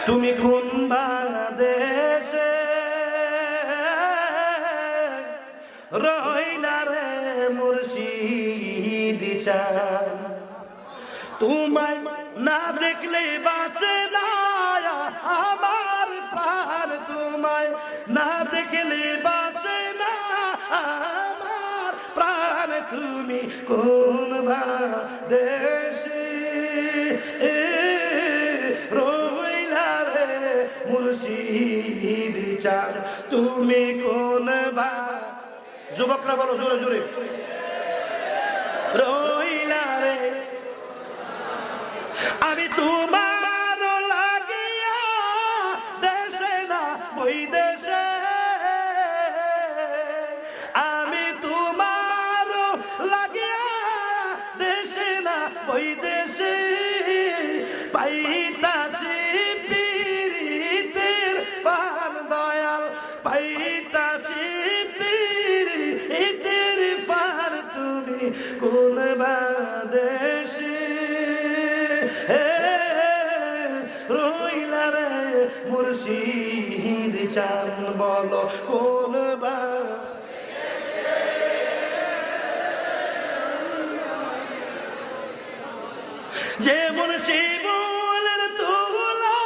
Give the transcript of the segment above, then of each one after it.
তুমি কোন দেশে রইলা রে মুর্শিদ চান, তোমায় না দেখলে বাঁচে না আমার প্রাণ, তোমায় না দেখলে বাঁচে না আমার প্রাণ। তুমি কোন দেশে রইলা রে মুর্শিদ চান, তুমি কোন যুবকরা বলো জোরে জোরে, রইলা রে। আমি তোমার লাগিয়া দেশে না ওই দেশে, আমি তোমার লাগিয়া দেশে না ওই দেশে, পাইতাছি পীরিতের পান দয়াল, পাইতাছি পীরিতের পান। তুমি কোন দেশে রইলা রে মুর্শিদ চান, বলো কোন যে মুর্শিদের তুলা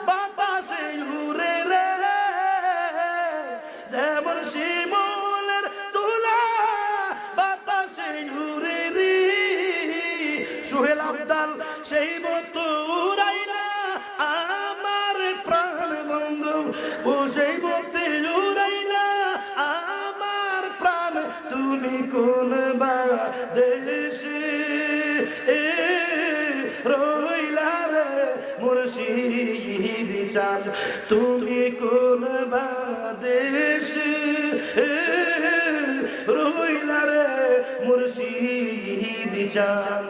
বাতাসে উড়ে রে, যে মুর্শিদের তুলা বাতাসে উড়ে রে, সোহেল আবদাল সেই মতো উড়াইলা আমার প্রাণ বন্ধু, ও সেই মতে উড়াইলা আমার প্রাণ। তুমি কোন দেশে রইলা রে মুর্শিদ চান, তুমি কোন দেশে রইলা রে মুর্শিদ চান।